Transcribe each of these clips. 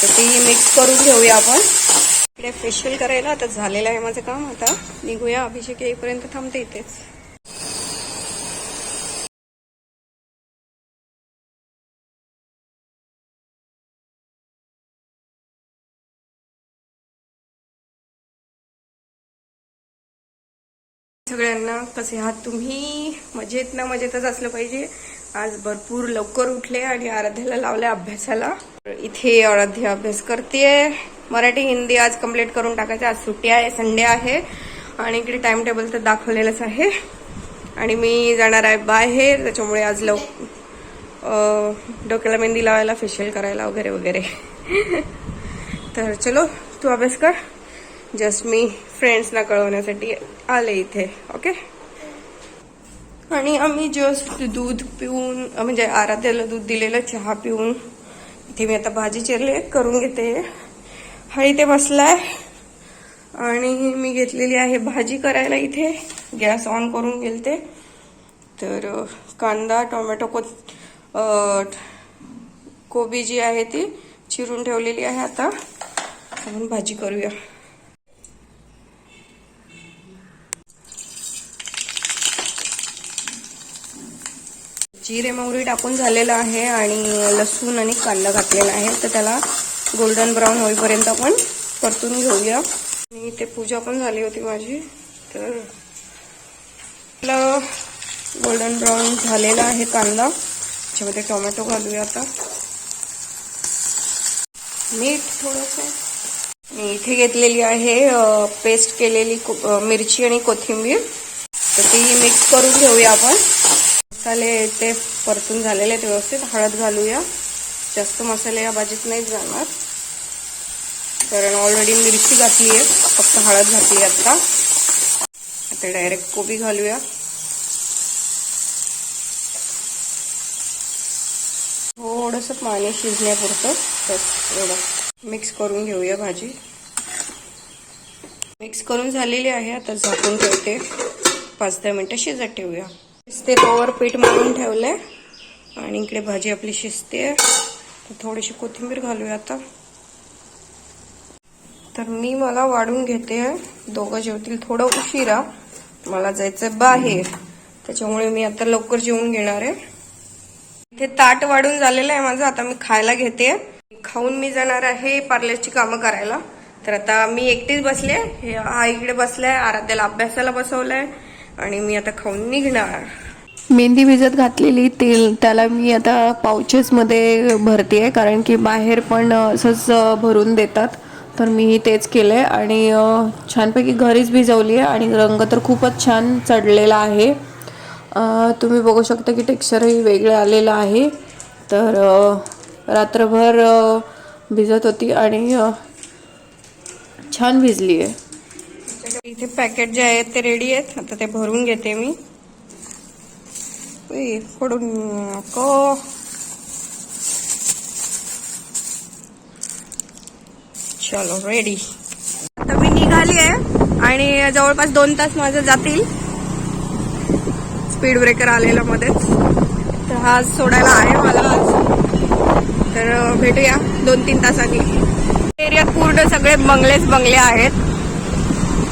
तर ती मिक्स करून घेऊया आपण. इकडे फेशियल करायला आता झालेलं आहे माझं काम. आता निघूया, अभिषेक येईपर्यंत थांबते इथेच. सगळ्यांना कसे आहात तुम्ही? मजेत ना? मजेतच असलं पाहिजे. आज भरपूर लवकर उठले आणि आराध्याला लावले अभ्यासाला. इथे आराध्या अभ्यास करतेय. मराठी हिंदी आज कंप्लीट करून टाकायचं. आज सुट्टी आहे, संडे आहे. आणि इकडे टाइम टेबल तर दाखवलेलंच आहे. आणि मी जाणार आहे बाहेर, त्याच्यामुळे आज डोक्याला मेहंदी लावायला, फेशियल करायला वगैरे वगैरे. तर चलो, तू अभ्यास कर. जस्ट मी फ्रेंड्सना कळवण्यासाठी आले इथे. ओके. आणि आम्ही जस्ट दूध पिऊन, म्हणजे आराध्याला दूध दिलेलं, चहा पिऊन इथे मी आता भाजी चिरले करून घेते. हा इथे बसलाय आणि मी घेतलेली आहे भाजी करायला. इथे गॅस ऑन करून गेलते. तर कांदा, टोमॅटो, कोबी जी आहे ती चिरून ठेवलेली आहे. आता आपण भाजी करूया. जिरे मोहरी टाकून झालेलं आहे आणि लसूण आणि कांदा घातलेला आहे. तर त्याला गोल्डन ब्राऊन होईपर्यंत आपण परतून घेऊया. आणि ते पूजा पण झाली होती माझी. तर गोल्डन ब्राऊन झालेला आहे कांदा. त्याच्यामध्ये टोमॅटो घालूया आता. मीठ थोडंसं. इथे घेतलेली आहे पेस्ट केलेली मिरची आणि कोथिंबीर. तर ती मिक्स करून घेऊया आपण. मसाले ते परतून झालेले आहेत व्यवस्थित. हळद घालूया. जास्त मसाले या भाजीत नाही जाणार, कारण ऑलरेडी मिरची घातली आहे, फक्त हळद घातली आता. आता डायरेक्ट कोबी घालूया. थोडंसं पाणी शिजण्यापुरतं, बस एवढं. मिक्स करून घेऊया भाजी. मिक्स करून झालेली आहे. आता झाकून ठेवते. 5-10 मिनिटं शिजत ठेवूया. शिजते तोवर पीठ मळून ठेवलंय आणि इकडे भाजी आपली शिजते. थोडीशी कोथिंबीर घालूया आता. तर मला वाढून घेते. दोघं जेवतील थोडं उशिरा. मला जायचं बाहेर, त्याच्यामुळे मी आता लवकर जेवून घेणार आहे. इथे ताट वाढून झालेलं आहे माझं. आता मी खायला घेते. खाऊन मी जाणार आहे पार्लरची कामं करायला. तर आता मी एकटीच बसले. हा इकडे बसलाय, आराध्याला अभ्यासाला बसवलंय आणि मी आता खाऊन निघणार. मेहंदी भिजत घातलेली तेल त्याला मी आता पाउचेसमध्ये भरते, कारण की बाहेर पण असंच भरून देतात. तर मी तेच केलंय आणि छानपैकी घरीच भिजवली आहे. आणि रंग तर खूपच छान चढलेला आहे. तुम्ही बघू शकता की टेक्स्चरही वेगळं आलेलं आहे. तर रात्रभर भिजत होती आणि छान भिजली आहे. इथे पॅकेट जे आहेत ते रेडी आहेत. आता ते भरून घेते मी. पडून नको. चलो रेडी. आता मी निघाली आहे आणि जवळपास 2 तास माझं जातील. स्पीड ब्रेकर आलेला मध्येच, तर हा सोडायला आहे मला आज. तर भेटूया 2-3 तासांनी. एरियात पूर्ण सगळे बंगले आहेत.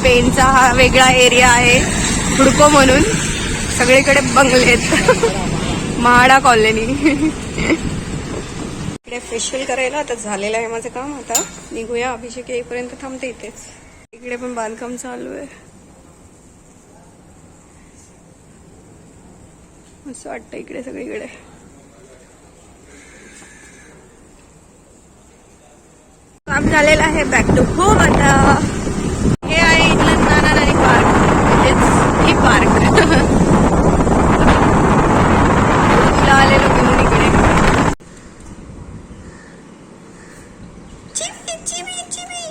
पेनचा हा वेगळा एरिया आहे, हुडको म्हणून. सगळीकडे बंगले आहेत. महाडा कॉलनी. इकडे फेशियल करायला आता झालेलं आहे माझं काम. आता निघूया, अभिषेक येईपर्यंत थांबते इथेच. इकडे पण बांधकाम चालू आहे. असं वाटतं इकडे सगळीकडे. काम झालेलं आहे. बॅक टू होम आता. हे आहे इंग्लंड नाना नानी पार्क, म्हणजेच ही पार्क. तुला आलेलो घेऊन इकडे. चिवी चिवी चिवी.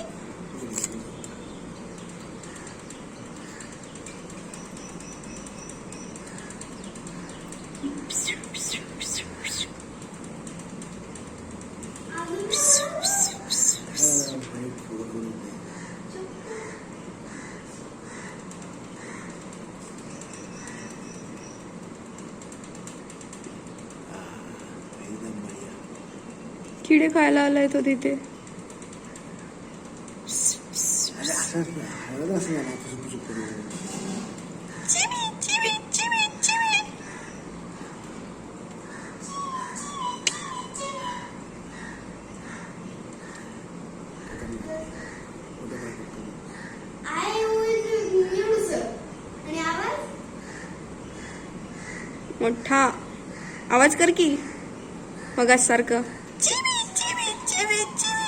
किडे खायला आलाय तो तिथे. चिवी चिवी चिवी चिवी. मोठा आवाज कर की मगाच सारखं. चिवी चिवी चिवी चिवी.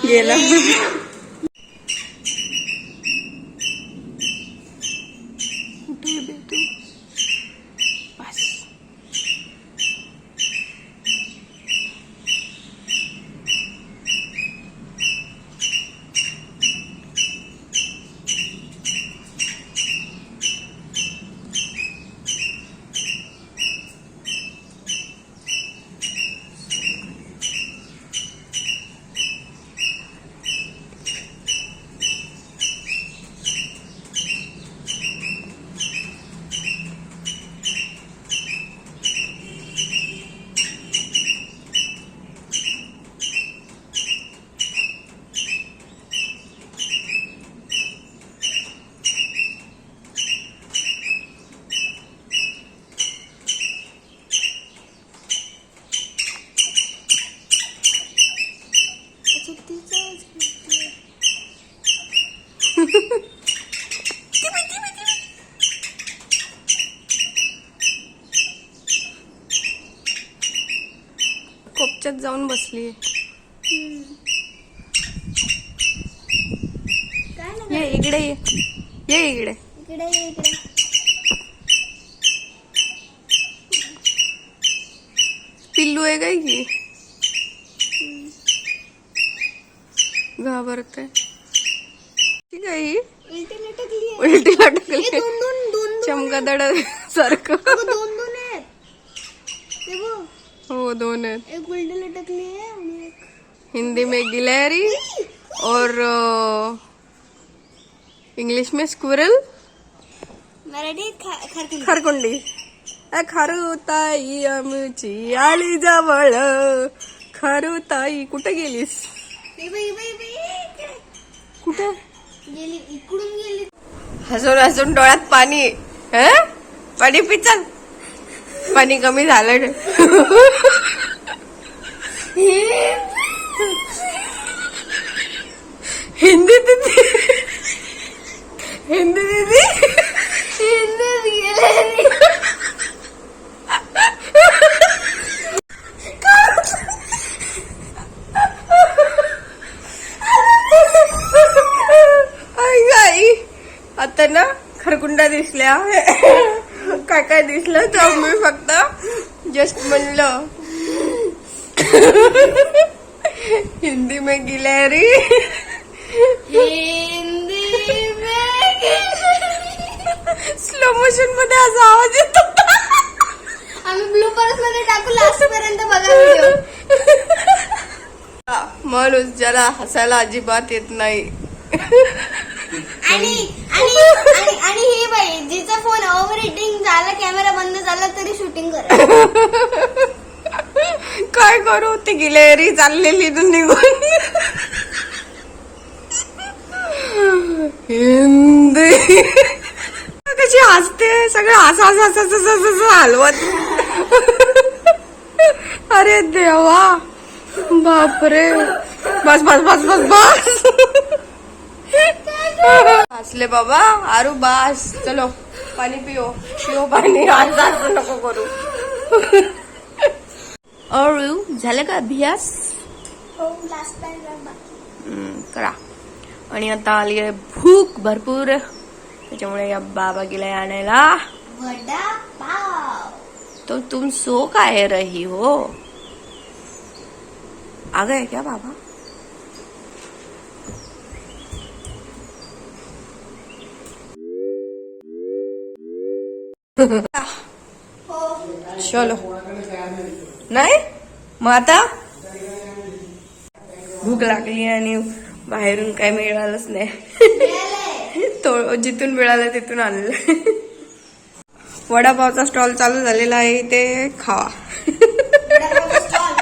गेला. कोपच्यात जाऊन बसली. ये इकडे ये. ये इकडे. पिल्लू आहे काय की घाबरते. काही उलटी लटकली. चमकादड सारखं. हो 2 आहेत. एक उल्टी लटकली है आणि एक हिंदी में गिलहरी और इंग्लिश में स्क्विरल. मराठी खरकुंडी. खरुताई आमची आली जवळ. खरुताई कुठे गेलीस. कुठे गेली इकडून गेली. हसून हसून डोळ्यात पाणी. पाणी पिचल. पाणी कमी झालं. हिंदी दीदी. हिंदी दीदी. आता ना खरकुंडा दिसल्या. काय काय दिसलं तर मी फक्त जस्ट म्हणलं हिंदी में गिलहरी. स्लो मोशन मध्ये असा आवाज येतो. आम्ही ब्लू परस मध्ये टाकू लास्ट पर्यंत बघा व्हिडिओ. माणूस ज्याला हसायला अजिबात येत नाही. आणि आणि आणि आणि हे बाई जिचा फोन ओव्हर हिटिंग झाला कॅमेरा बंद झाला तरी शूटिंग करा. काय करू ती गिलहरी चाललेली निघून. हिंदी कशी हसते. सगळे हस हलवत. अरे देवा बापरे. बस बस बस बस बस. हसले बाबा. आरू बास. चलो पाणी पिओ पाणी. आज नको करू. आरू झालं का अभ्यास. लास्ट टाइम करा. आणि आता आली आहे भूक भरपूर. त्याच्यामुळे या बाबा गेलाय आणायला वडा पाव. तो तुम सो काय रही हो. आ गए क्या बाबा. चलो नाही मग आता भूक लागली आणि बाहेरून काय मिळालंच नाही. तो जिथून मिळालं तिथून आणलं. वडापावचा स्टॉल चालू झालेला आहे इथे, खावा. वडापावचा stall.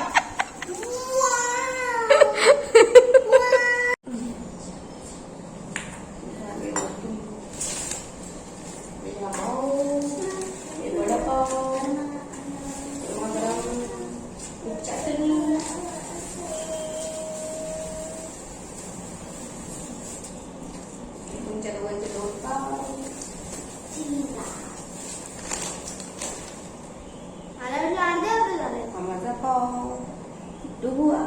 तुमच्या दोघांचे 2 पाव. मला वाटलं अर्धे अर्धे झाले. माझा पाव, डुबुआ,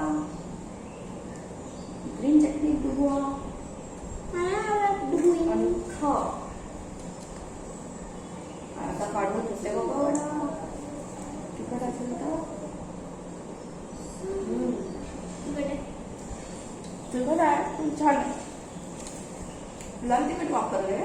ग्रीन चटणी डुबुआ मला वाटलं आणि खा. आता काढून घेतले बाबा वडा. तिखट असेल तर तिखट आहे, पण छान आहे. लाल तिखट वापरले.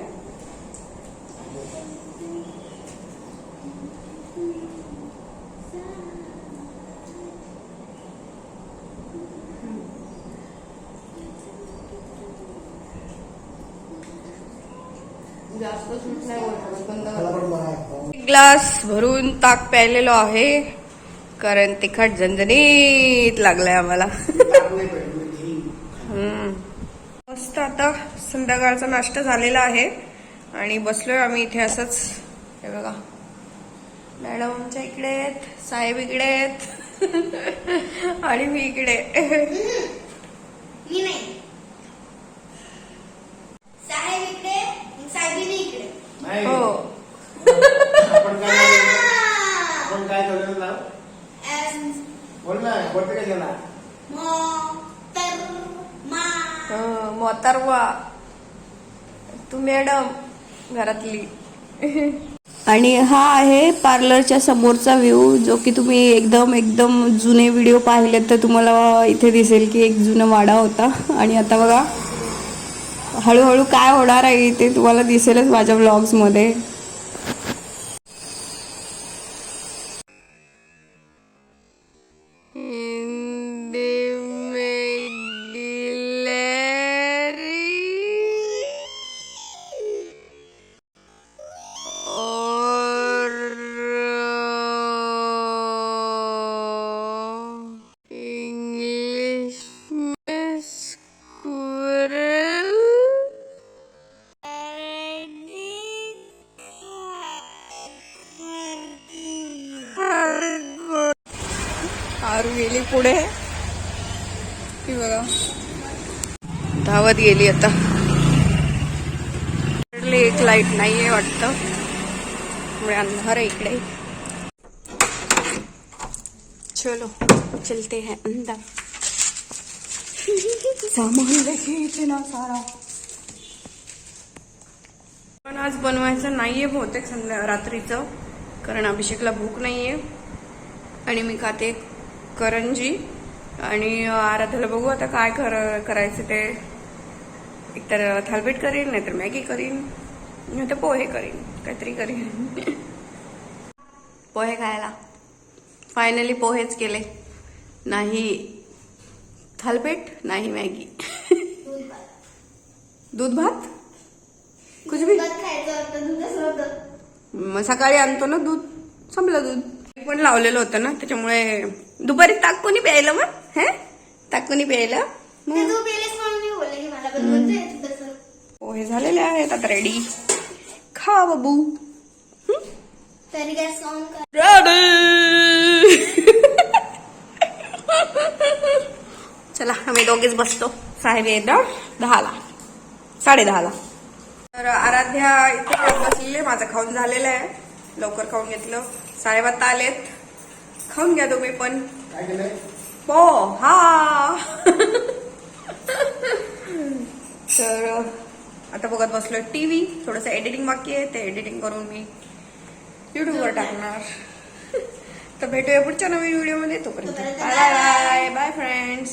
जास्त स्वीट नाही होत, बंद. एक ग्लास भरून ताक प्यायलेलो आहे, कारण तिखट झणझणीत लागलाय आम्हाला. मस्त आता संध्याकाळचा नाश्ता झालेला आहे आणि बसलोय आम्ही इथे असंच. हे बघा, मॅडम आमच्या इकडे आहेत, साहेब इकडे आहेत आणि मी इकडे. मी नाही. साहेब इकडे, साहेबीने इकडे. हो. आपण काय ठरवलं ना? बोल ना, बोलते काय त्याला? मोतारवा तू मॅडम घरातली. आणि हा आहे पार्लरच्या समोरचा व्ह्यू, जो की तुम्ही एकदम जुने व्हिडिओ पाहिले तर तुम्हाला इथे दिसेल की एक जुना वाडा होता. आणि आता बघा हळूहळू काय होणार आहे ते तुम्हाला दिसेलच माझ्या व्लॉग्स मध्ये. आरू गेली पुढे, ती बघा धावत गेली. आता एक लाईट नाहीये वाटतं, त्यामुळे अंधार आहे इकडे. चलो चलते हैं अंदर. सामान लेके इतना सारा. पण आज बनवायचं नाहीये बहुतेक रात्रीचं, कारण अभिषेकला भूक नाहीये आणि मी खाते करंजी. आणि आराध्याला बघू आता काय करायचं ते. एकतर थालपीठ करीन, नाहीतर मॅगी करीन, नाहीतर पोहे करीन, काहीतरी करीन. पोहे खायला फायनली पोहेच केले. नाही थालपीठ, नाही मॅगी. दूध भात कुछ भी. मग सकाळी आणतो ना दूध, संपलं दूध. पण लावलेलं होतं ना, त्याच्यामुळे दुपारी ताक कोणी प्यायला. मग हे ताक कोणी प्यायला. पोहे झालेले आहेत आता रेडी. खा बाबू. चला आम्ही दोघेच बसतो. साहेब येतात 10ला, 10:30ला. तर आराध्या इथे बसलेले, माझं खाऊन झालेलं आहे, लवकर खाऊन घेतलं. साहेब आता आलेत, खाऊन घ्या तुम्ही पण. काय केलंय? पोहा. तर आता बघत बसलोय टीव्ही. थोडंसं एडिटिंग बाकी आहे, ते एडिटिंग करून मी युट्यूबवर टाकणार. तर भेटूया पुढच्या नवीन व्हिडिओमध्ये. तोपर्यंत बाय बाय बाय फ्रेंड्स.